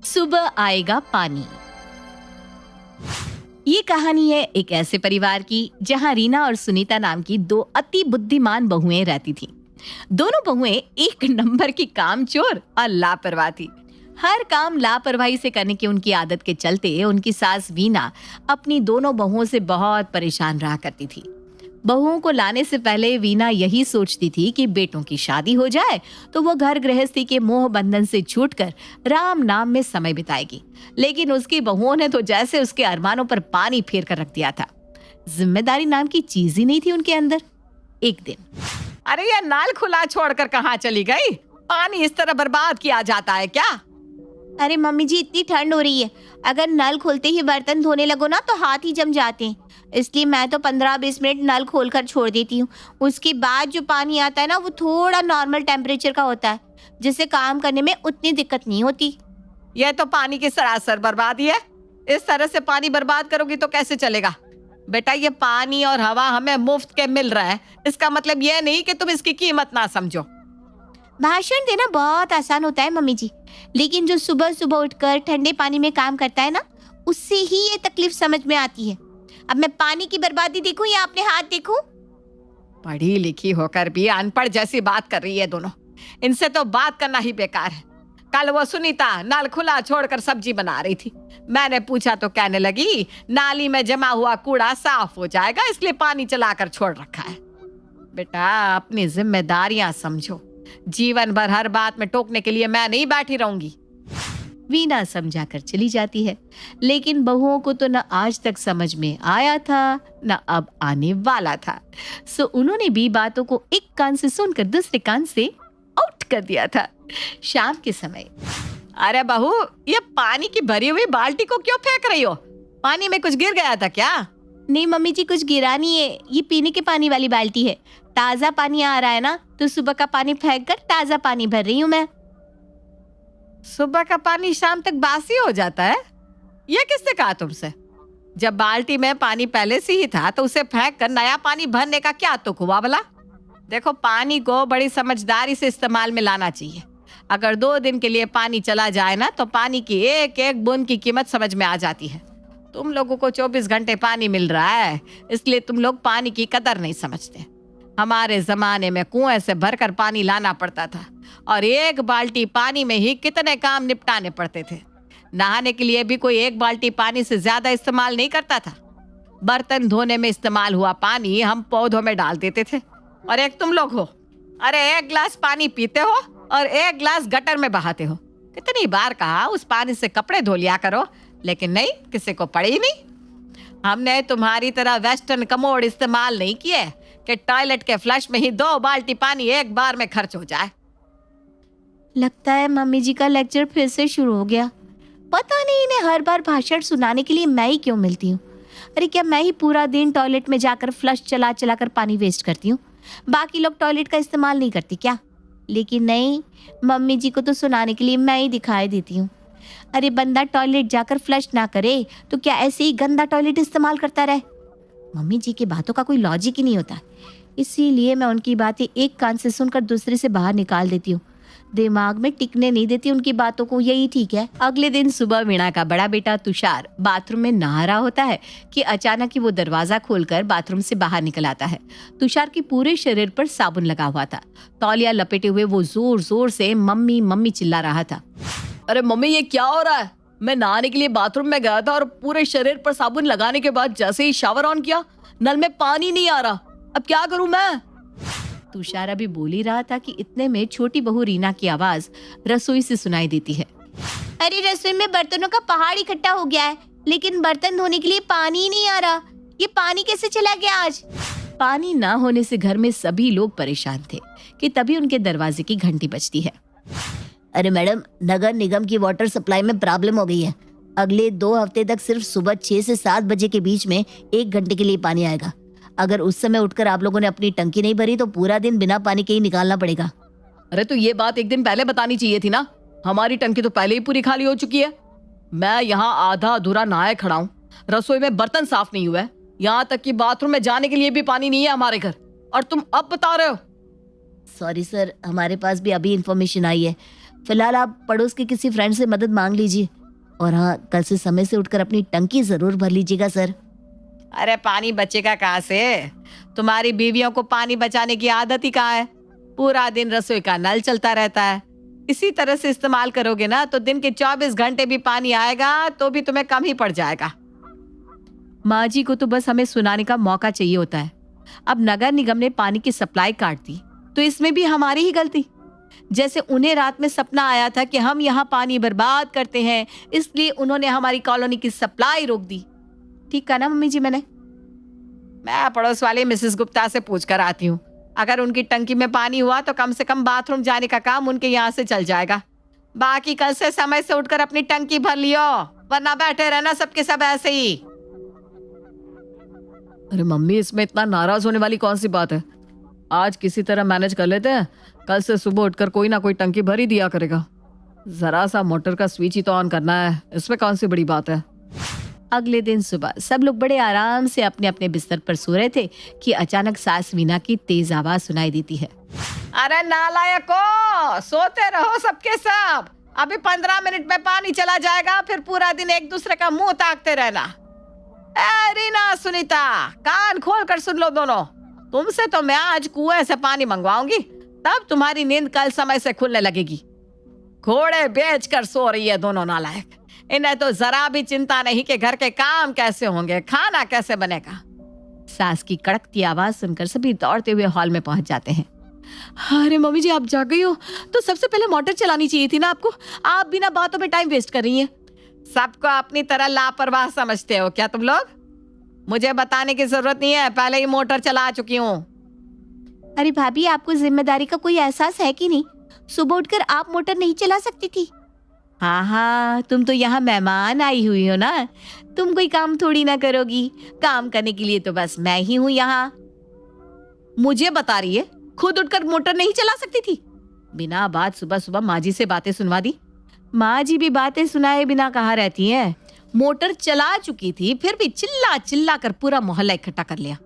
सुबह आएगा पानी। ये कहानी है एक ऐसे परिवार की जहां रीना और सुनीता नाम की दो अति बुद्धिमान बहुएं रहती थीं। दोनों बहुएं एक नंबर की कामचोर और लापरवाह थी। हर काम लापरवाही से करने की उनकी आदत के चलते उनकी सास वीना अपनी दोनों बहुओं से बहुत परेशान रहा करती थी। बहुओं को लाने से पहले वीना यही सोचती थी कि बेटों की शादी हो जाए तो वो घर गृहस्थी के मोह बंधन से छूटकर राम नाम में समय बिताएगी। लेकिन उसकी बहुओं ने तो जैसे उसके अरमानों पर पानी फेर कर रख दिया था। जिम्मेदारी नाम की चीज ही नहीं थी उनके अंदर। एक दिन, अरे ये नल खुला छोड़कर कहाँ चली गई? पानी इस तरह बर्बाद किया जाता है क्या? अरे मम्मी जी, इतनी ठंड हो रही है, अगर नल खोलते ही बर्तन धोने लगो ना तो हाथ ही जम जाते हैं। इसलिए मैं तो 15-20 मिनट नल खोलकर छोड़ देती हूँ। उसके बाद जो पानी आता है ना वो थोड़ा नॉर्मल टेम्परेचर का होता है, जिससे काम करने में उतनी दिक्कत नहीं होती। यह तो पानी की सरासर बर्बादी है। इस तरह से पानी बर्बाद करोगी तो कैसे चलेगा? बेटा, ये पानी और हवा हमें मुफ्त के मिल रहा है, इसका मतलब यह नहीं कि तुम इसकी कीमत ना समझो। भाषण देना बहुत आसान होता है मम्मी जी, लेकिन जो सुबह सुबह उठकर ठंडे पानी में काम करता है ना, उससे ही ये तकलीफ समझ में आती है। अब मैं पानी की बर्बादी देखूं या अपने हाथ देखूं? पढ़ी लिखी होकर भी अनपढ़ जैसी बात कर रही है दोनों। इनसे तो बात करना ही बेकार है। कल वो सुनीता नल खुला छोड़कर सब्जी बना रही थी। मैंने पूछा तो कहने लगी नाली में जमा हुआ कूड़ा साफ हो जाएगा, इसलिए पानी चलाकर छोड़ रखा है। बेटा, अपनी जिम्मेदारियां समझो। जीवन भर हर बात में टोकने के लिए मैं नहीं बैठी रहूंगी। वीना समझाकर चली जाती है, लेकिन बहुओं को तो न आज तक समझ में आया था न अब आने वाला था। सो उन्होंने भी बातों को एक कान से सुनकर दूसरे कान से आउट कर दिया था। शाम के समय, अरे बहू, ये पानी की भरी हुई बाल्टी को क्यों फेंक रही हो? पानी में कुछ गिर गया था क्या? नहीं मम्मी जी, कुछ गिरा नहीं है, ये पीने के पानी वाली बाल्टी है। ताजा पानी आ रहा है ना, तो सुबह का पानी फेंक कर ताजा पानी भर रही हूँ मैं। सुबह का पानी शाम तक बासी हो जाता है? ये किसने कहा तुमसे? जब बाल्टी में पानी पहले से ही था तो उसे फेंक कर नया पानी भरने का क्या तुक हुआ भला? देखो, पानी को बड़ी समझदारी से इस्तेमाल में लाना चाहिए। अगर 2 दिन के लिए पानी चला जाए ना तो पानी की एक एक बूंद की कीमत समझ में आ जाती है। तुम लोगों को 24 घंटे पानी मिल रहा है, इसलिए तुम लोग पानी की कदर नहीं समझते। हमारे जमाने में कुएं से भरकर पानी लाना पड़ता था और एक बाल्टी पानी में ही कितने काम निपटाने पड़ते थे। नहाने के लिए भी कोई एक बाल्टी पानी से ज्यादा इस्तेमाल नहीं करता था। बर्तन धोने में इस्तेमाल हुआ पानी हम पौधों में डाल देते थे। और एक तुम लोग हो, अरे 1 गिलास पानी पीते हो और 1 गिलास गटर में बहाते हो। कितनी बार कहा उस पानी से कपड़े धो लिया करो, लेकिन नहीं, किसी को पड़ी ही नहीं। हमने तुम्हारी तरह वेस्टर्न कमोड इस्तेमाल नहीं किए कि टॉयलेट के फ्लश में ही 2 बाल्टी पानी एक बार में खर्च हो जाए। लगता है मम्मी जी का लेक्चर फिर से शुरू हो गया। पता नहीं इन्हें हर बार भाषण सुनाने के लिए मैं ही क्यों मिलती हूँ। अरे क्या मैं ही पूरा दिन टॉयलेट में जाकर फ्लश चला चला कर पानी वेस्ट करती हूँ? बाकी लोग टॉयलेट का इस्तेमाल नहीं करती क्या? लेकिन नहीं, मम्मी जी को तो सुनाने के लिए मैं ही दिखाई देती हूँ। अरे बंदा टॉयलेट जाकर फ्लश ना करे तो क्या ऐसे ही गंदा टॉयलेट इस्तेमाल करता रहे? मम्मी जी की बातों का कोई लॉजिक ही नहीं होता। इसीलिए मैं उनकी बातें एक कान से सुनकर दूसरे से बाहर निकाल देती हूँ। दिमाग में टिकने नहीं देती उनकी बातों को, यही ठीक है। अगले दिन सुबह वीणा का बड़ा बेटा तुषार बाथरूम में नहा रहा होता है कि अचानक ही वो दरवाजा खोलकर बाथरूम से बाहर निकल आता है। तुषार के पूरे शरीर पर साबुन लगा हुआ था। तौलिया लपेटे हुए वो जोर जोर से मम्मी मम्मी चिल्ला रहा था। अरे मम्मी, ये क्या हो रहा है? मैं नहाने के लिए बाथरूम में गया था और पूरे शरीर पर साबुन लगाने के बाद जैसे ही शावर ऑन किया, नल में पानी नहीं आ रहा। अब क्या करूं मैं? तुषार अभी बोल ही रहा था कि इतने में छोटी बहू रीना की आवाज रसोई से सुनाई देती है। अरे रसोई में बर्तनों का पहाड़ इकट्ठा हो गया है, लेकिन बर्तन धोने के लिए पानी ही नहीं आ रहा। ये पानी कैसे चला गया आज? पानी ना होने से घर में सभी लोग परेशान थे कि तभी उनके दरवाजे की घंटी बजती है। अरे मैडम, नगर निगम की वाटर सप्लाई में प्रॉब्लम हो गई है। अगले 2 हफ्ते तक सिर्फ सुबह 6 से 7 बजे के बीच में 1 घंटे के लिए पानी आएगा। अगर उस समय उठकर आप लोगों ने अपनी टंकी नहीं भरी तो पूरा दिन बिना पानी के ही निकालना पड़ेगा। अरे तो ये बात एक दिन पहले बतानी चाहिए थी ना। हमारी टंकी तो पहले ही पूरी खाली हो चुकी है। मैं यहाँ आधा अधूरा नहाए खड़ा हूँ, रसोई में बर्तन साफ नहीं हुआ है, यहाँ तक कि बाथरूम में जाने के लिए भी पानी नहीं है हमारे घर, और तुम अब बता रहे हो? सॉरी सर, हमारे पास भी अभी इंफॉर्मेशन आई है। फिलहाल आप पड़ोस के किसी फ्रेंड से मदद मांग लीजिए। और हाँ, कल से समय से उठकर अपनी टंकी जरूर भर लीजिएगा सर। अरे पानी बचेगा कहाँ से? तुम्हारी बीवियों को पानी बचाने की आदत ही कहाँ है? पूरा दिन रसोई का नल चलता रहता है। इसी तरह से इस्तेमाल करोगे ना तो दिन के 24 घंटे भी पानी आएगा तो भी तुम्हें कम ही पड़ जाएगा। माँ जी को तो बस हमें सुनाने का मौका चाहिए होता है। अब नगर निगम ने पानी की सप्लाई काट दी तो इसमें भी हमारी ही गलती। जैसे उन्हें रात में सपना आया था कि हम यहाँ पानी बर्बाद करते हैं, इसलिए उन्होंने हमारी कॉलोनी की सप्लाई रोक दी। ठीक कहा ना मम्मी जी मैंने? मैं पड़ोस वाली मिसेस गुप्ता से पूछ कर आती हूँ। अगर उनकी टंकी में पानी हुआ तो कम से कम बाथरूम जाने का काम उनके यहाँ से चल जाएगा। बाकी कल से समय से उठकर अपनी टंकी भर लियो, वरना बैठे रहना सबके सब ऐसे ही। अरे मम्मी, इसमें इतना नाराज होने वाली कौन सी बात है? आज किसी तरह मैनेज कर लेते हैं। कल से सुबह उठकर कोई ना कोई टंकी भर ही दिया करेगा। जरा सा मोटर का स्विच ही तो ऑन करना है, इसमें कौन सी बड़ी बात है। अगले दिन सुबह सब लोग बड़े आराम से अपने अपने बिस्तर पर सो रहे थे कि अचानक सास वीना की तेज आवाज सुनाई देती है। अरे नालायको, सोते रहो सबके सब। अभी 15 मिनट में पानी चला जाएगा, फिर पूरा दिन एक दूसरे का मुंह ताकते रहना। रीना, सुनीता, कान खोल कर सुन लो दोनों। तुमसे तो मैं आज कुएं से पानी मंगवाऊंगी, तब तुम्हारी नींद कल समय से खुलने लगेगी। घोड़े बेच कर सो रही है दोनों नालायक। इन्हें तो जरा भी चिंता नहीं कि घर के काम कैसे होंगे, खाना कैसे बनेगा। सास की कड़कती आवाज सुनकर सभी दौड़ते हुए हॉल में पहुंच जाते हैं। अरे मम्मी जी, आप जाग गई हो तो सबसे पहले मोटर चलानी चाहिए थी ना आपको। आप बिना बातों में टाइम वेस्ट कर रही हैं। सबको अपनी तरह लापरवाह समझते हो क्या तुम लोग? मुझे बताने की जरूरत नहीं है, पहले ही मोटर चला चुकी हूँ। अरे भाभी, आपको जिम्मेदारी का कोई एहसास है कि नहीं? सुबह उठकर आप मोटर नहीं चला सकती थी? हाँ हाँ, तुम तो यहाँ मेहमान आई हुई हो ना, तुम कोई काम थोड़ी ना करोगी। काम करने के लिए तो बस मैं ही हूँ यहाँ। मुझे बता रही है खुद उठकर मोटर नहीं चला सकती थी? बिना बात सुबह सुबह माँ जी से बातें सुनवा दी। माँ जी भी बातें सुनाए बिना कहाँ रहती हैं। मोटर चला चुकी थी, फिर भी चिल्ला चिल्ला कर पूरा मोहल्ला इकट्ठा कर लिया।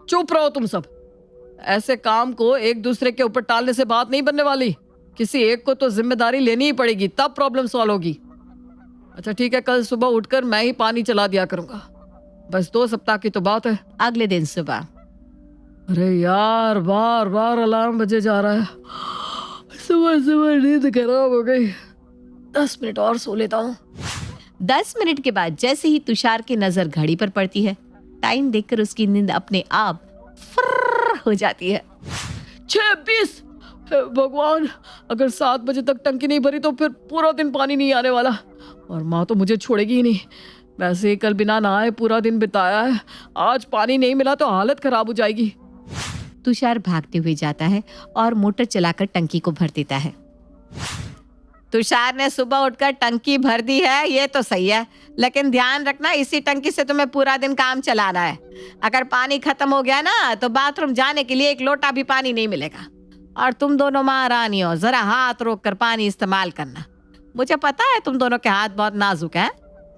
चुप रहो तुम सब। ऐसे काम को एक दूसरे के ऊपर टालने से बात नहीं बनने वाली। किसी एक को तो जिम्मेदारी लेनी ही पड़ेगी, तब प्रॉब्लम सॉल्व होगी। अच्छा ठीक है, कल सुबह उठकर मैं ही पानी चला दिया करूंगा। बस 2 सप्ताह की तो बात है। अगले दिन सुबह, अरे यार, बार बार अलार्म बजे जा रहा है। सुबह सुबह नींद खराब हो गई। 10 मिनट और सो लेता हूँ। 10 मिनट के बाद जैसे ही तुषार की नजर घड़ी पर पड़ती है, टाइम देखकर उसकी नींद अपने आप फर्र हो जाती है। 6:20। भगवान, अगर 7 बजे तक टंकी नहीं भरी तो फिर पूरा दिन पानी नहीं आने वाला, और माँ तो मुझे छोड़ेगी ही नहीं। वैसे ही कल बिना नहाए पूरा दिन बिताया है, आज पानी नहीं मिला तो हालत खराब हो जाएगी। तुषार भागते हुए जाता है और मोटर चलाकर टंकी को भर देता है। तुषार ने सुबह उठकर टंकी भर दी है, ये तो सही है, लेकिन ध्यान रखना इसी टंकी से तुम्हें पूरा दिन काम चलाना है। अगर पानी खत्म हो गया ना तो बाथरूम जाने के लिए एक लोटा भी पानी नहीं मिलेगा। और तुम दोनों महारानी हो, जरा हाथ रोक कर पानी इस्तेमाल करना। मुझे पता है तुम दोनों के हाथ बहुत नाजुक हैं,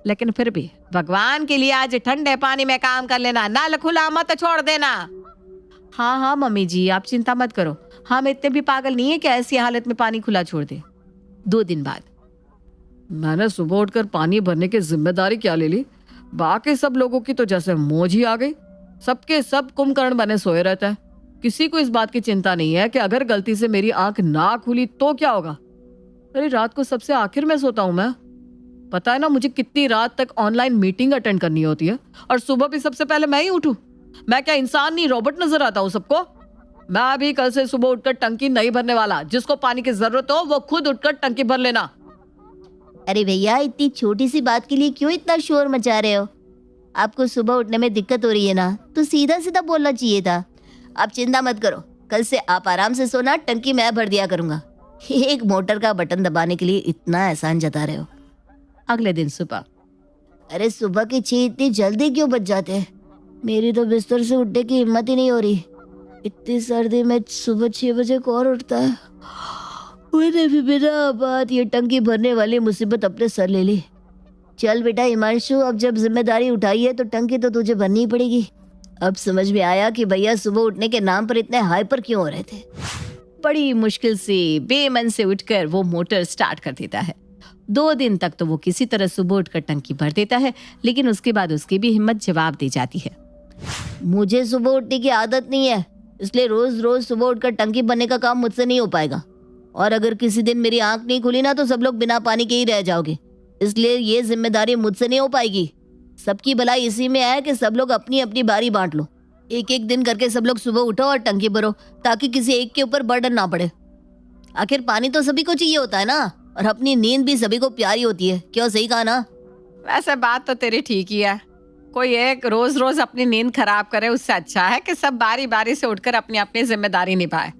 लेकिन फिर भी भगवान के लिए आज ठंडे पानी में काम कर लेना, नल खुला मत छोड़ देना। हाँ हाँ मम्मी जी, आप चिंता मत करो, हम इतने भी पागल नहीं है कि ऐसी हालत में पानी खुला छोड़ दे। 2 दिन बाद, मैंने सुबह उठकर पानी भरने की जिम्मेदारी क्या ले ली। बाकी सब लोगों की तो जैसे मौज ही आ गई। सबके सब कुंभकर्ण बने सोए रहता है। किसी को इस बात की चिंता नहीं है कि अगर गलती से मेरी आंख ना खुली तो क्या होगा। अरे रात को सबसे आखिर में सोता हूं मैं। पता है ना मुझे कितनी रात तक ऑनलाइन मीटिंग अटेंड करनी होती है, और सुबह भी सबसे पहले मैं ही उठूं। मैं क्या इंसान नहीं, रोबोट नजर आता हूं सबको? मैं भी कल से सुबह उठकर टंकी नहीं भरने वाला। जिसको पानी की जरूरत हो वो खुद उठकर टंकी भर लेना। अरे भैया, इतनी छोटी सी बात के लिए क्यों इतना शोर मचा रहे हो? आपको सुबह उठने में दिक्कत हो रही है ना, तो सीधा सीधा बोलना चाहिए था। आप चिंता मत करो, कल से आप आराम से सोना, टंकी मैं भर दिया करूंगा। एक मोटर का बटन दबाने के लिए इतना एहसान जता रहे हो। अगले दिन सुबह, अरे सुबह के 6 इतनी जल्दी क्यों बज जाते हैं? मेरी तो बिस्तर से उठने की हिम्मत ही नहीं हो रही। इतनी सर्दी में सुबह 6 बजे कौन उठता है? मैंने भी बिना बात ये टंकी भरने वाली मुसीबत अपने सर ले ली। चल बेटा हिमांशु, अब जब जिम्मेदारी उठाई है तो टंकी तो तुझे भरनी ही पड़ेगी। अब समझ में आया कि भैया सुबह उठने के नाम पर इतने हाइपर क्यों हो रहे थे। बड़ी मुश्किल से बेमन से उठकर वो मोटर स्टार्ट कर देता है 2 दिन तक तो वो किसी तरह सुबह उठकर टंकी भर देता है, लेकिन उसके बाद उसकी भी हिम्मत जवाब दे जाती है। मुझे सुबह उठने की आदत नहीं है, इसलिए रोज रोज सुबह उठकर टंकी भरने का काम मुझसे नहीं हो पाएगा। और अगर किसी दिन मेरी आंख नहीं खुली ना तो सब लोग बिना पानी के ही रह जाओगे, इसलिए ये जिम्मेदारी मुझसे नहीं हो पाएगी। सबकी भलाई इसी में है कि सब लोग अपनी अपनी बारी बांट लो। एक एक दिन करके सब लोग सुबह उठो और टंकी भरो, ताकि किसी एक के ऊपर बर्डन ना पड़े। आखिर पानी तो सभी को चाहिए होता है ना, और अपनी नींद भी सभी को प्यारी होती है। क्यों, सही कहा ना? वैसे बात तो तेरी ठीक ही है। कोई एक रोज रोज अपनी नींद खराब करे उससे अच्छा है कि सब बारी बारी से उठकर अपनी अपनी जिम्मेदारी निभाए।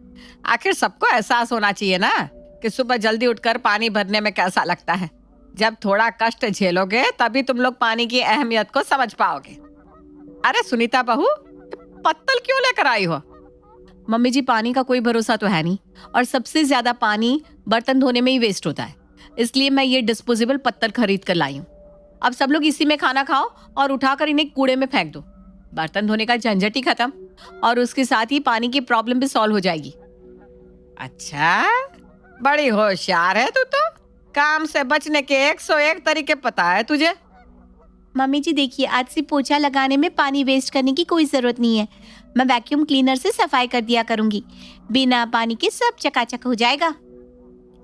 आखिर सबको एहसास होना चाहिए ना कि सुबह जल्दी उठकर पानी भरने में कैसा लगता है। जब थोड़ा कष्ट झेलोगे तभी तुम लोग पानी की अहमियत को समझ पाओगे। अरे सुनीता बहू, पत्तल क्यों लेकर आई हो? मम्मी जी, पानी का कोई भरोसा तो है नहीं, और सबसे ज्यादा पानी बर्तन धोने में ही वेस्ट होता है, इसलिए मैं ये डिस्पोजेबल पत्तल खरीद कर लाई हूँ। अब सब लोग इसी में खाना खाओ और उठाकर इन्हें कूड़े में फेंक दो। बर्तन धोने का झंझट ही खत्म, और उसके साथ ही पानी की प्रॉब्लम भी सॉल्व हो जाएगी। अच्छा, बड़ी होशियार है तू तो। काम से बचने के 101 तरीके पता है तुझे। मम्मी जी देखिए, आज से पोछा लगाने में पानी वेस्ट करने की कोई जरूरत नहीं है। मैं वैक्यूम क्लीनर से सफाई कर दिया करूंगी, बिना पानी के सब चकाचक हो जाएगा।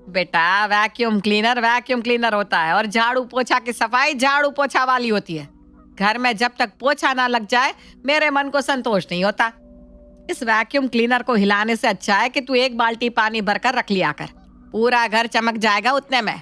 बेटा, वैक्यूम क्लीनर होता है, और झाड़ू पोछा की सफाई झाड़ू पोछा वाली होती है। घर में जब तक पोछा ना लग जाए मेरे मन को संतोष नहीं होता। इस वैक्यूम क्लीनर को हिलाने से अच्छा है कि तू 1 बाल्टी पानी भरकर रख लिया कर, पूरा घर चमक जाएगा उतने में।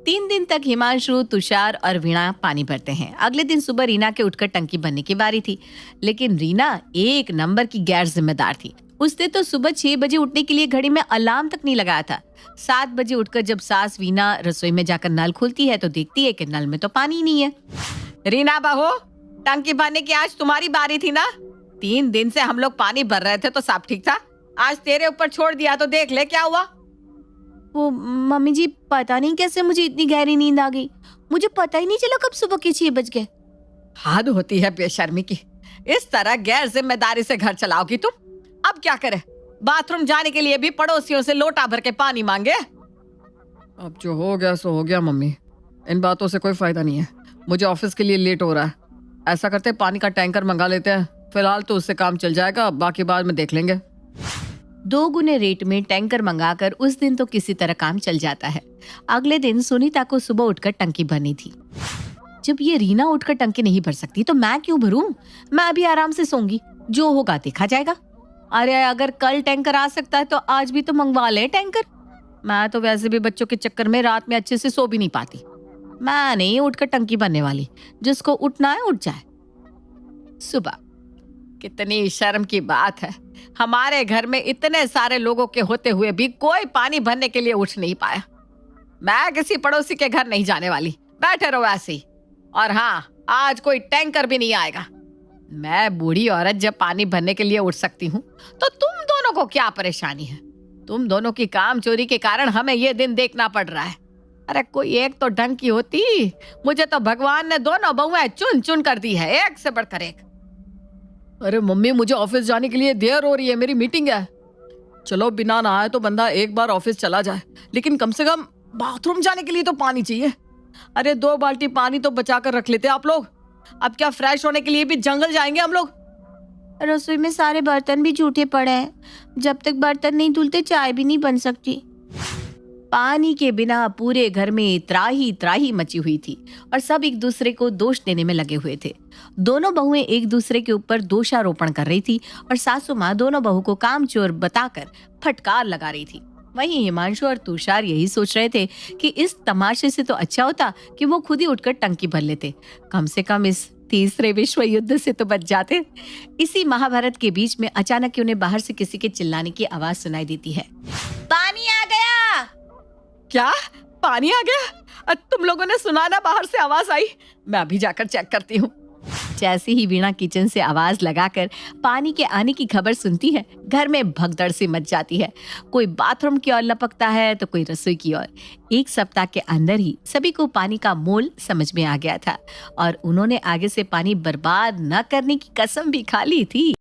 3 दिन तक हिमांशु, तुषार और वीणा पानी भरते हैं। अगले दिन सुबह रीना के उठकर टंकी भरने की बारी थी, लेकिन रीना एक नंबर की गैर जिम्मेदार थी। उसने तो सुबह 6 बजे उठने के लिए घड़ी में अलार्म तक नहीं लगाया था। 7 बजे उठकर जब सास वीणा रसोई में जाकर नल खोलती है तो देखती है कि नल में तो पानी ही नहीं है। रीना बहू, टंकी भरने की आज तुम्हारी बारी थी ना। 3 दिन से हम लोग पानी भर रहे थे तो सब ठीक था, आज तेरे ऊपर छोड़ दिया तो देख ले क्या हुआ। वो मम्मी जी, पता नहीं कैसे मुझे इतनी गहरी नींद आ गई। मुझे पता ही नहीं चला कब सुबह के 6 बज गए। हद होती है बेशर्मी की। इस तरह गैर जिम्मेदारी से घर चलाओगी तुम। अब क्या करे, बाथरूम जाने के लिए भी पड़ोसियों से लोटा भर के पानी मांगे। अब जो हो गया सो हो गया मम्मी, इन बातों से कोई फायदा नहीं है। मुझे ऑफिस के लिए लेट हो रहा है। ऐसा करते पानी का टैंकर मंगा लेते हैं, फिलहाल तो उससे काम चल जाएगा, बाकी बाद में देख लेंगे। 2 गुने रेट में टैंकर मंगाकर उस दिन तो किसी तरह काम चल जाता है। अगले दिन सुनीता को सुबह उठकर टंकी भरनी थी। जब ये रीना उठकर टंकी नहीं भर सकती तो मैं क्यों भरूं? मैं अभी आराम से सोऊंगी, जो होगा देखा जाएगा। अरे अगर कल टैंकर आ सकता है तो आज भी तो मंगवा ले टैंकर। मैं तो वैसे भी बच्चों के चक्कर में रात में अच्छे से सो भी नहीं पाती। मैं नहीं उठकर टंकी भरने वाली, जिसको उठना है उठ जाए। सुबह कितनी शर्म की बात है, हमारे घर में इतने सारे लोगों के होते हुए भी कोई पानी भरने के लिए उठ नहीं पाया। मैं किसी पड़ोसी के घर नहीं जाने वाली, बैठे रहो ऐसे ही। और हाँ, आज कोई टैंकर भी नहीं आएगा। मैं बूढ़ी औरत जब पानी भरने के लिए उठ सकती हूँ तो तुम दोनों को क्या परेशानी है? तुम दोनों की काम चोरी के कारण हमें ये दिन देखना पड़ रहा है। अरे कोई एक तो ढंग की होती, मुझे तो भगवान ने दोनों बहुएं चुन चुन कर दी है, एक से बढ़कर एक। अरे मम्मी, मुझे ऑफिस जाने के लिए देर हो रही है, मेरी मीटिंग है। चलो बिना नहाए तो बंदा एक बार ऑफिस चला जाए, लेकिन कम से कम बाथरूम जाने के लिए तो पानी चाहिए। अरे 2 बाल्टी पानी तो बचा कर रख लेते आप लोग। अब क्या फ्रेश होने के लिए भी जंगल जाएंगे हम लोग? रसोई में सारे बर्तन भी जूठे पड़े हैं, जब तक बर्तन नहीं धुलते चाय भी नहीं बन सकती। पानी के बिना पूरे घर में त्राही त्राही मची हुई थी और सब एक दूसरे को दोष देने में लगे हुए थे। दोनों बहुएं एक दूसरे के ऊपर दोषारोपण कर रही थी और सासू माँ दोनों बहू को कामचोर बताकर फटकार लगा रही थी। वहीं हिमांशु और तुषार यही सोच रहे थे कि इस तमाशे से तो अच्छा होता कि वो खुद ही उठकर टंकी भर लेते, कम से कम इस तीसरे विश्व युद्ध से तो बच जाते। इसी महाभारत के बीच में अचानक उन्हें बाहर से किसी के चिल्लाने की आवाज सुनाई देती है। पानी आ गया। क्या पानी आ गया? तुम लोगों ने सुना ना बाहर से आवाज आई? मैं अभी जाकर चेक करती हूँ। जैसे ही वीणा किचन से आवाज लगाकर पानी के आने की खबर सुनती है, घर में भगदड़ सी मच जाती है। कोई बाथरूम की ओर लपकता है तो कोई रसोई की ओर। 1 सप्ताह के अंदर ही सभी को पानी का मोल समझ में आ गया था और उन्होंने आगे से पानी बर्बाद न करने की कसम भी खा ली थी।